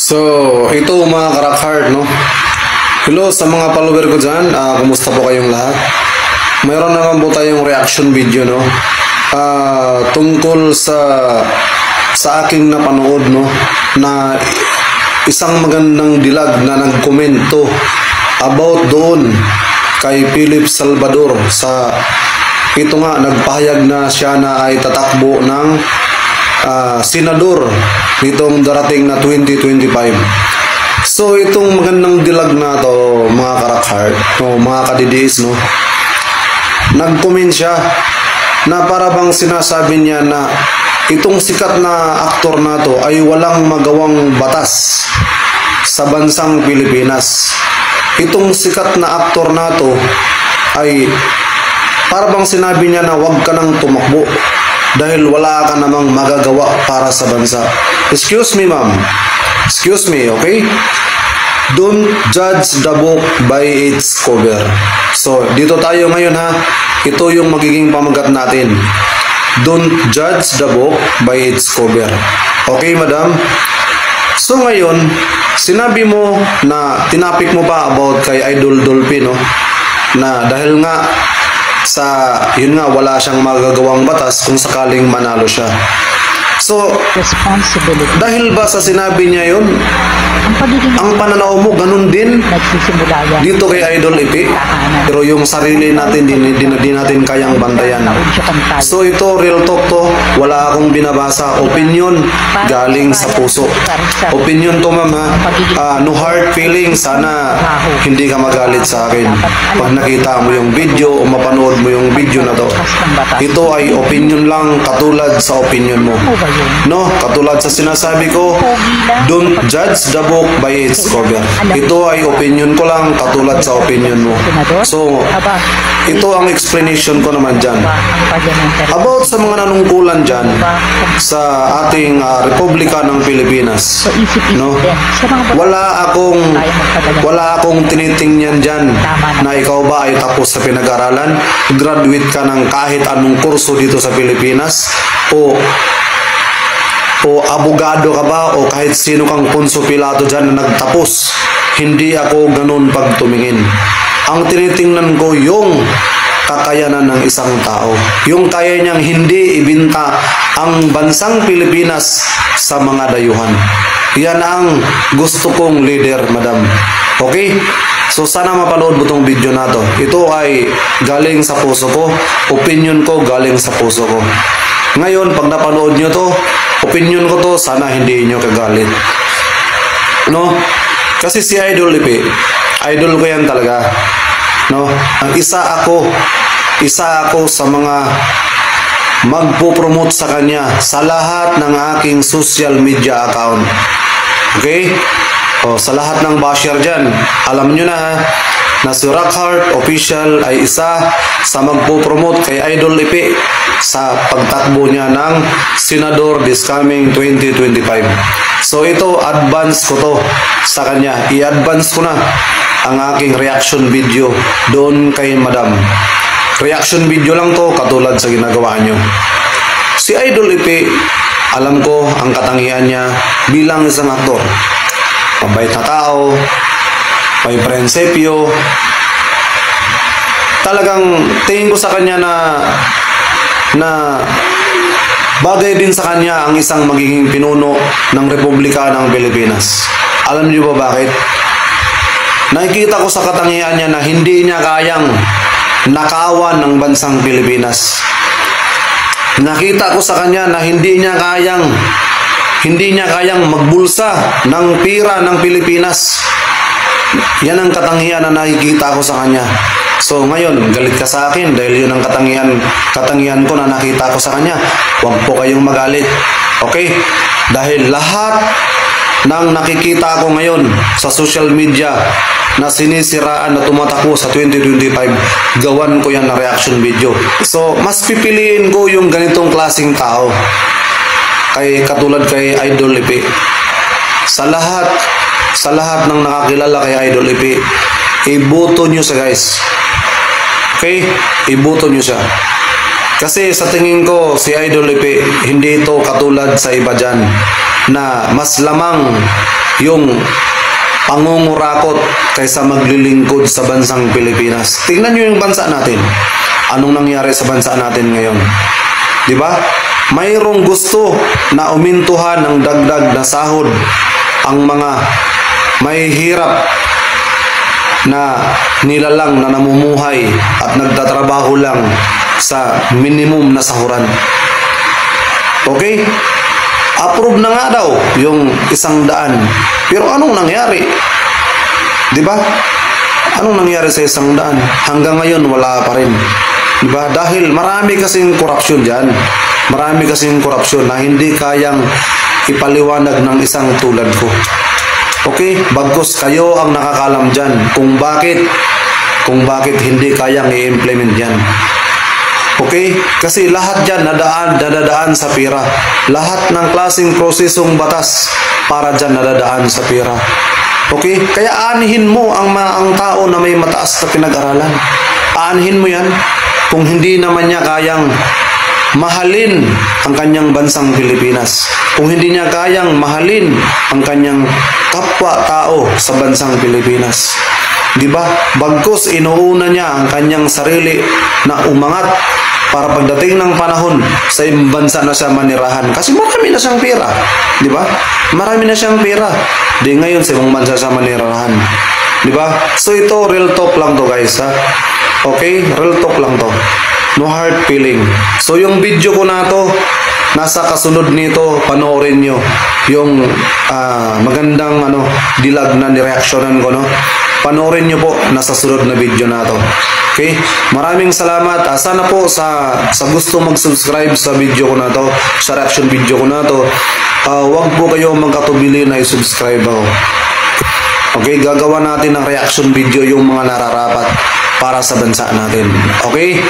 So, ito mga karak-heart, no? Hello sa mga follower ko dyan. Kumusta po kayong lahat? Mayroon naman po tayong reaction video, no? Tungkol sa aking napanood, no? Na isang magandang dilag na nagkomento about doon kay Philip Salvador sa ito nga, nagpahayag na siya na ay tatakbo ng senador nitong darating na 2025. So itong magandang dilag na to mga karak-heart, no, mga kadidiis, no, nag-comment siya na para bang sinasabi niya na itong sikat na aktor na to ay walang magawang batas sa bansang Pilipinas. Itong sikat na aktor na to ay para bang sinabi niya na wag ka nang tumakbo dahil wala ka namang magagawa para sa bansa. Excuse me, ma'am. Excuse me, okay? Don't judge the book by its cover. So, dito tayo ngayon, ha. Ito yung magiging pamagat natin. Don't judge the book by its cover. Okay, madam? So, ngayon, sinabi mo na tinapik mo pa about kay Idol Dolphy, no? Na dahil nga yun nga, wala siyang magagawang batas kung sakaling manalo siya. So, dahil ba sa sinabi niya yun, ang pananaw mo ganun din dito kay Idol Ipi, pero yung sarili natin di natin kayang bantayan. So ito, real talk to, wala akong binabasa, opinion galing sa puso. Opinion to, ma'am, ha. No hard feelings, sana hindi ka magalit sa akin pag nakita mo yung video o mapanood mo yung video na to. Ito ay opinion lang, katulad sa opinion mo, no? Katulad sa sinasabi ko, don't judge the book by its cover. Ito ay opinion ko lang, katulad sa opinion mo. So, ito ang explanation ko naman dyan. About sa mga nanungkulan dyan sa ating Republika ng Pilipinas, no? Wala akong tinitingnan dyan na ikaw ba ay tapos sa pinag-aralan, graduate ka ng kahit anong kurso dito sa Pilipinas, o abogado ka ba, o kahit sino kang Poncio Pilato dyan na nagtapos. Hindi ako ganun pag tumingin. Ang tinitingnan ko yung kakayanan ng isang tao. Yung kaya niyang hindi ibinta ang bansang Pilipinas sa mga dayuhan. Yan ang gusto kong leader, madam. Okay? So sana mapanood mo tong video na to. Ito ay galing sa puso ko. Opinion ko galing sa puso ko. Ngayon, pag napanood nyo to, opinion ko to, sana hindi nyo kagalit. No? Kasi si Idol Ipi, idol ko yan talaga. No? Ang isa ako sa mga magpo-promote sa kanya sa lahat ng aking social media account. Okay? O, sa lahat ng basher dyan, alam nyo na, ha, na si Rockheart Official ay isa sa magpo-promote kay Idol Ipi sa pagtakbo niya ng senador this coming 2025. So ito, advance ko to sa kanya. I-advance ko na ang aking reaction video doon kay madam. Reaction video lang to, katulad sa ginagawa nyo. Si Idol Ipi, alam ko ang katangian niya bilang isang aktor. Mabait na tao, may prinsipyo. Talagang tingin ko sa kanya na bagay din sa kanya ang isang magiging pinuno ng Republika ng Pilipinas. Alam niyo ba bakit? Nakikita ko sa katangian niya na hindi niya kayang nakawan ng bansang Pilipinas. Nakita ko sa kanya na hindi niya kayang magbulsa ng pira ng Pilipinas. Yan ang katangian na nakikita ko sa kanya. So ngayon, galit ka sa akin dahil yun ang katangian ko na nakita ko sa kanya. Huwag po kayong magalit. Okay? Dahil lahat ng nakikita ko ngayon sa social media na sinisiraan na tumatakbo sa 2025, gawan ko yan na reaction video. So mas pipiliin ko yung ganitong klaseng tao katulad kay Idol Ipi. Sa lahat ng nakakilala kay Idol Ipi, iboto nyo siya, guys. Okay? Iboto nyo siya. Kasi sa tingin ko, si Idol Ipi, hindi ito katulad sa iba dyan na mas lamang yung pangungurakot kaysa maglilingkod sa bansang Pilipinas. Tingnan nyo yung bansa natin. Anong nangyari sa bansa natin ngayon? Di ba? Mayroong gusto na umintuhan ng dagdag na sahod ang mga may hirap na nilalang na namumuhay at nagtatrabaho lang sa minimum na sahuran. Okay? Approve na nga daw yung 100. Pero anong nangyari? Di ba? Anong nangyari sa 100? Hanggang ngayon wala pa rin. Di ba? Dahil marami kasing korupsyon dyan. Marami kasing korupsyon na hindi kayang ipaliwanag ng isang tulad ko. Okay? Bagkus kayo ang nakakalam dyan kung bakit hindi kayang i-implement yan. Okay? Kasi lahat dyan nadadaan sa pera. Lahat ng klaseng prosesong batas para dyan nadadaan sa pera. Okay? Kaya anihin mo ang tao na may mataas na pinag-aralan. Anihin mo yan. Kung hindi naman niya kayang mahalin ang kanyang bansang Pilipinas. Kung hindi niya kayang mahalin ang kanyang kapwa-tao sa bansang Pilipinas. Di ba? Bagkus inuuna niya ang kanyang sarili na umangat para pagdating ng panahon sa ibang bansa na siya manirahan. Kasi marami na siyang pera. Di ba? Marami na siyang pera. Di ngayon sa ibang bansa siya manirahan. Di ba? So ito, real talk lang to guys. Ha? Okay? Real talk lang to. No hard feeling. So yung video ko na to, nasa kasunod nito, panoorin nyo yung magandang dilag na nireaksyonan ko, no? Panoorin nyo po, nasa sunod na video na to. Okay? Maraming salamat. Sana po sa gusto mag-subscribe sa video ko na to, sa reaction video ko na to, wag po kayo magkatubili na i-subscribe ako. Okay? Gagawa natin ng reaction video yung mga nararapat para sa bansa natin. Okay?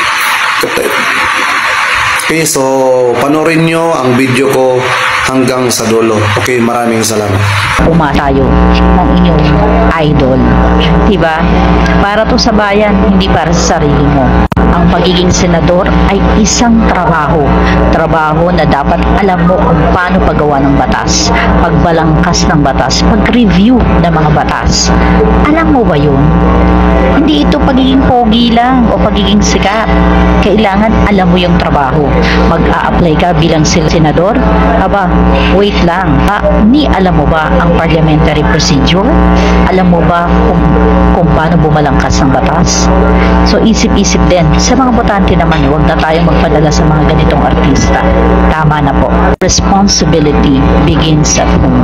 Okay, so panoorin nyo ang video ko hanggang sa dulo. Okay, maraming salamat. Tayo ng inyong idol. Diba? Para to sa bayan, hindi para sa sarili mo. Ang pagiging senador ay isang trabaho. Trabaho na dapat alam mo kung paano paggawa ng batas, pagbalangkas ng batas, pag-review ng mga batas. Alam mo ba yun? Hindi ito pagiging pogi lang o pagiging sikat. Kailangan alam mo yung trabaho. Mag-a-apply ka bilang senador? Aba, wait lang. Ni alam mo ba ang parliamentary procedure? Alam mo ba kung paano bumalangkas ng batas? So isip-isip din. Sa mga botante naman, huwag na tayong magpadala sa mga ganitong artista. Tama na po. Responsibility begins at home.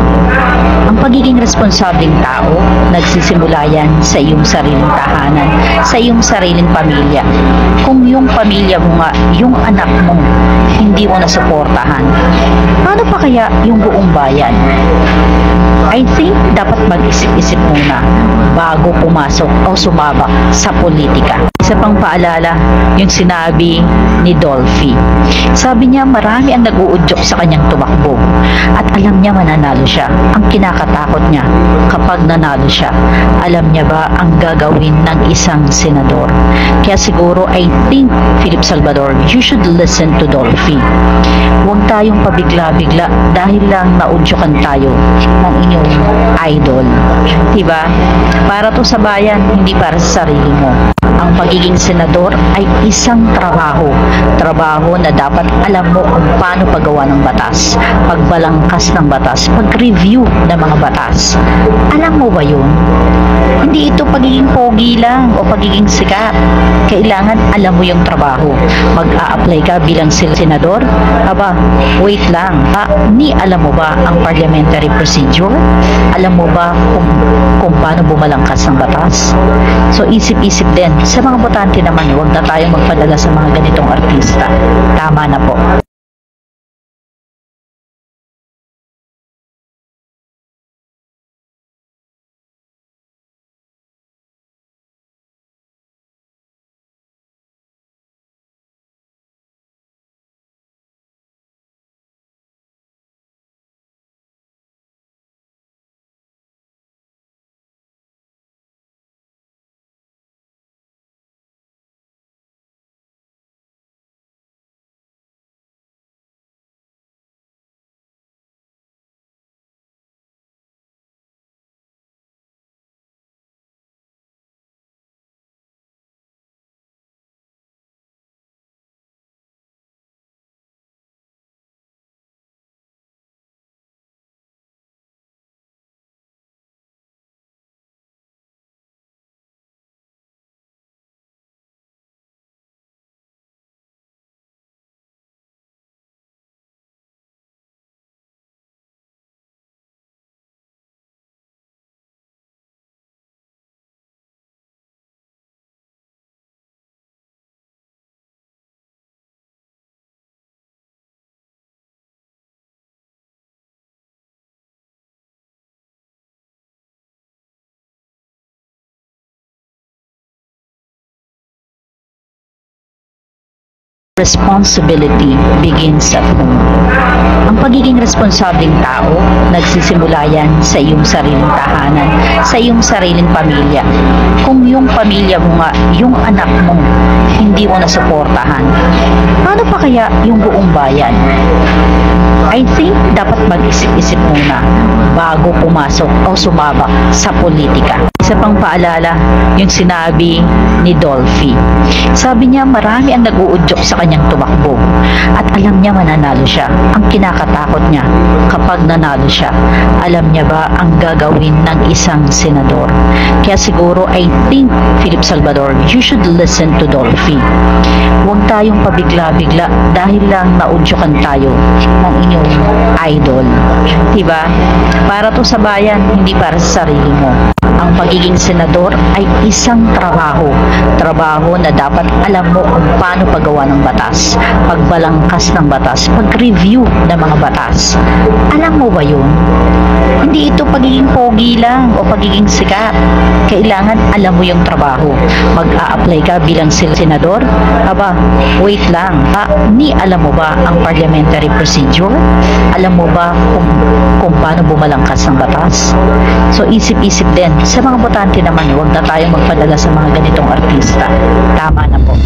Ang pagiging responsableng tao, nagsisimula yan sa iyong sariling tahanan, sa iyong sariling pamilya. Kung yung pamilya mo nga, yung anak mo, hindi mo nasuportahan, paano pa kaya yung buong bayan? I think dapat mag-isip-isip muna bago pumasok o sumabak sa politika. Isa pang paalala, yung sinabi ni Dolphy. Sabi niya marami ang nag-uudyok sa kanyang tumakbo at alam niya mananalo siya. Ang kinakatakot niya kapag nanalo siya, alam niya ba ang gagawin ng isang senador? Kaya siguro I think, Philip Salvador, you should listen to Dolphy. Huwag tayong pabigla-bigla dahil lang naudyokan tayo ng inyong idol. Diba? Para to sa bayan, hindi para sa sarili mo. Ang pagiging senador ay isang trabaho. Trabaho na dapat alam mo kung paano paggawa ng batas, pagbalangkas ng batas, pag-review ng mga batas. Alam mo ba yun? Hindi ito pagiging pogi lang o pagiging sikat. Kailangan alam mo yung trabaho. Mag-a-apply ka bilang senador? Aba, wait lang. Ni alam mo ba ang parliamentary procedure? Alam mo ba kung paano bumalangkas ng batas? So isip-isip din. Sa mga botante naman, huwag na tayong magpadala sa mga ganitong artista. Tama na po. responsibility begins at home. Ang pagiging responsableng tao, nagsisimula yan sa iyong sariling tahanan, sa iyong sariling pamilya. Kung yung pamilya mo nga, yung anak mo, hindi mo nasuportahan, paano pa kaya yung buong bayan? I think dapat mag-isip-isip muna bago pumasok o sumabak sa politika. Isa pang paalala, yung sinabi ni Dolphy. Sabi niya marami ang nag-uudyok sa kanyang tumakbo at alam niya mananalo siya. Ang kinakatakot niya kapag nanalo siya, alam niya ba ang gagawin ng isang senador? Kaya siguro I think, Philip Salvador, you should listen to Dolphy. Huwag tayong pabigla-bigla dahil lang naudyokan tayo ng inyong idol. Diba? Para to sa bayan, hindi para sa sarili mo. Ang pagiging senador ay isang trabaho. Trabaho na dapat alam mo kung paano paggawa ng batas, pagbalangkas ng batas, pag-review ng mga batas. Alam mo ba yun? Hindi ito pagiging pogi lang o pagiging sikat. Kailangan alam mo yung trabaho. Mag-a-apply ka bilang senador? Aba, wait lang. Ni alam mo ba ang parliamentary procedure? Alam mo ba kung paano bumalangkas ng batas? So isip-isip din. Sa mga botante naman, huwag na tayong magpadala sa mga ganitong artista. Tama na po.